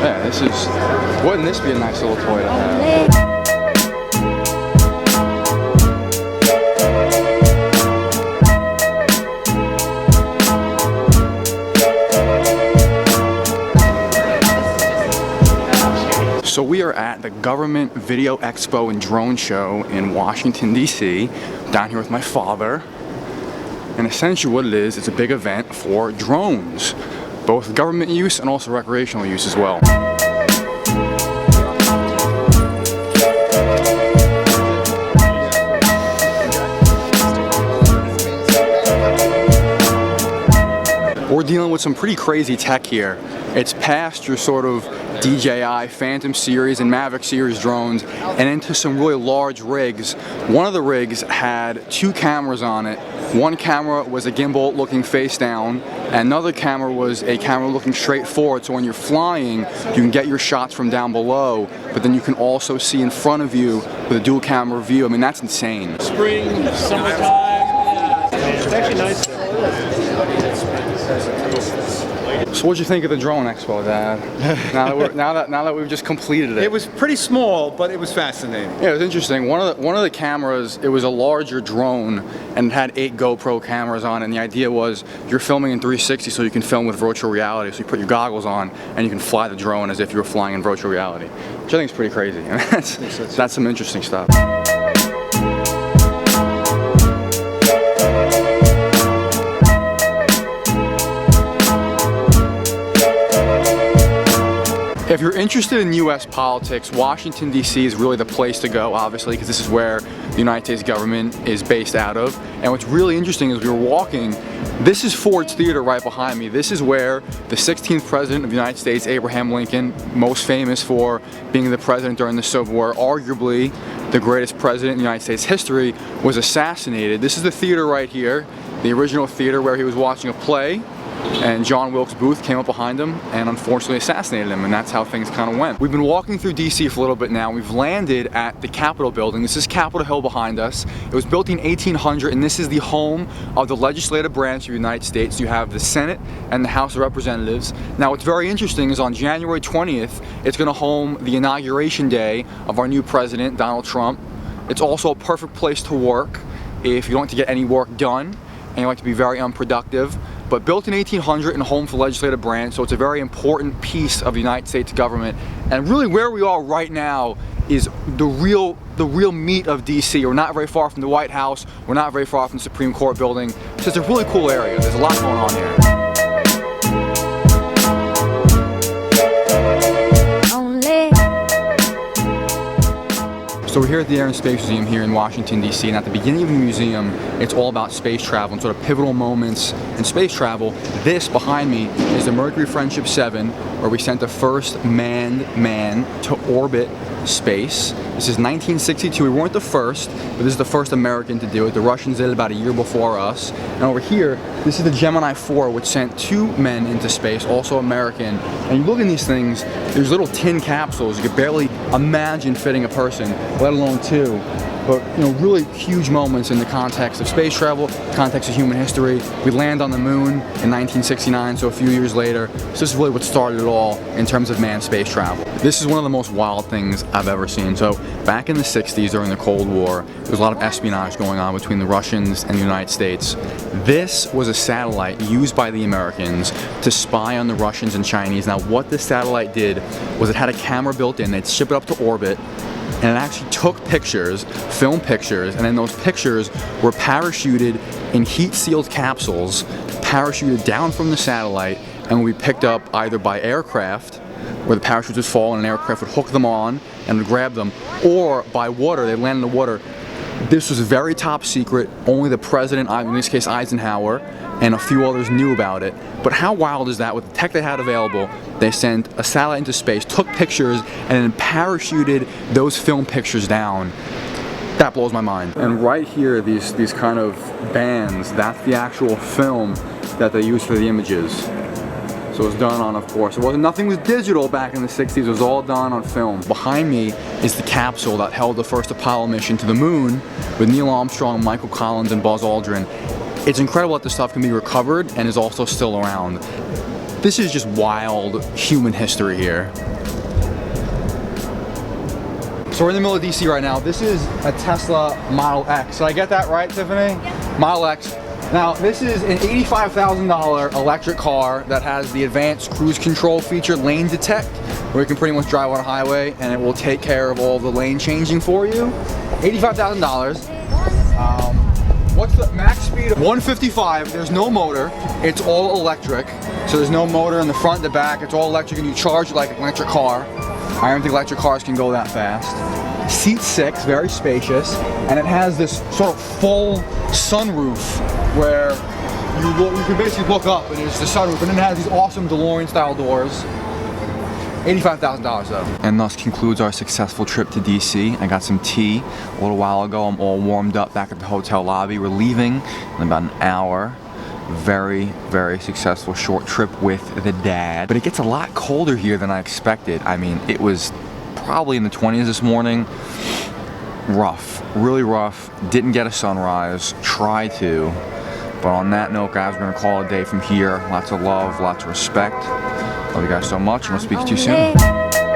Yeah, this is, wouldn't this be a nice little toy to have? So we are at the Government Video Expo and Drone Show in Washington, D.C. Down here with my father. And essentially what it is, it's a big event for drones. Both government use and also recreational use as well. We're dealing with some pretty crazy tech here. It's past your sort of DJI Phantom series and Maverick series drones and into some really large rigs. One of the rigs had 2 cameras on it. One camera was a gimbal looking face down, and another camera was a camera looking straight forward, so when you're flying you can get your shots from down below, but then you can also see in front of you with a dual camera view. I mean, that's insane. Spring, summertime, it's actually nice. So what'd you think of the drone expo, Dad? now that we've just completed it. It was pretty small, but it was fascinating. Yeah, it was interesting. One of the cameras, it was a larger drone and it had 8 GoPro cameras on it, and the idea was you're filming in 360 so you can film with virtual reality. So you put your goggles on and you can fly the drone as if you were flying in virtual reality, which I think is pretty crazy. That's some interesting stuff. If you're interested in U.S. politics, Washington, D.C. is really the place to go, obviously, because this is where the United States government is based out of. And what's really interesting is we were walking, this is Ford's Theater right behind me. This is where the 16th President of the United States, Abraham Lincoln, most famous for being the president during the Civil War, arguably the greatest president in United States history, was assassinated. This is the theater right here, the original theater where he was watching a play. And John Wilkes Booth came up behind him and unfortunately assassinated him, and that's how things kind of went. We've been walking through DC for a little bit now. We've landed at the Capitol building. This is Capitol Hill behind us. It was built in 1800, and this is the home of the legislative branch of the United States. You have the Senate and the House of Representatives. Now what's very interesting is on January 20th, it's going to home the inauguration day of our new president, Donald Trump. It's also a perfect place to work if you don't like to get any work done and you like to be very unproductive. But built in 1800 and home for the legislative branch, so it's a very important piece of the United States government. And really where we are right now is the real meat of DC. We're not very far from the White House, we're not very far from the Supreme Court building. So it's a really cool area. There's a lot going on here. So we're here at the Air and Space Museum here in Washington, D.C. and at the beginning of the museum, it's all about space travel and sort of pivotal moments in space travel. This behind me is the Mercury Friendship 7, where we sent the first manned man to orbit space. This is 1962. We weren't the first, but this is the first American to do it. The Russians did it about a year before us. And over here, this is the Gemini 4, which sent 2 men into space, also American. And you look in these things, there's little tin capsules. You could barely imagine fitting a person, let alone 2. But you know, really huge moments in the context of space travel, context of human history. We land on the moon in 1969, so a few years later. So this is really what started it all in terms of manned space travel. This is one of the most wild things I've ever seen. So back in the 60s during the Cold War, there was a lot of espionage going on between the Russians and the United States. This was a satellite used by the Americans to spy on the Russians and Chinese. Now what this satellite did was it had a camera built in. They'd ship it up to orbit, and it actually took pictures, filmed pictures, and then those pictures were parachuted in heat-sealed capsules, parachuted down from the satellite, and would be picked up either by aircraft, where the parachutes would fall and an aircraft would hook them on and would grab them, or by water. They'd land in the water. This was very top secret. Only the president, in this case Eisenhower, and a few others knew about it. But how wild is that? With the tech they had available, they sent a satellite into space, took pictures, and then parachuted those film pictures down. That blows my mind. And right here, these kind of bands, that's the actual film that they use for the images. So it was done on, of course, nothing was digital back in the 60s, it was all done on film. Behind me is the capsule that held the first Apollo mission to the moon with Neil Armstrong, Michael Collins, and Buzz Aldrin. It's incredible that this stuff can be recovered and is also still around. This is just wild human history here. So we're in the middle of DC right now. This is a Tesla Model X. Did I get that right, Tiffany? Yeah. Model X. Now, this is an $85,000 electric car that has the advanced cruise control feature, lane detect, where you can pretty much drive on a highway and it will take care of all the lane changing for you. $85,000. What's the max speed? 155. There's no motor. It's all electric. So there's no motor in the front, the back. It's all electric, and you charge it like an electric car. I don't think electric cars can go that fast. Seat 6, very spacious, and it has this sort of full sunroof where you can basically look up and it's the sunroof, and then it has these awesome DeLorean style doors. $85,000 though. And thus concludes our successful trip to DC. I got some tea a little while ago. I'm all warmed up back at the hotel lobby. We're leaving in about an hour. Very, very successful short trip with the dad. But it gets a lot colder here than I expected. I mean, it was probably in the 20s this morning. Rough, really rough. Didn't get a sunrise, tried to. But on that note, guys, we're gonna call it a day from here. Lots of love, lots of respect. Love you guys so much, and we'll speak to you soon.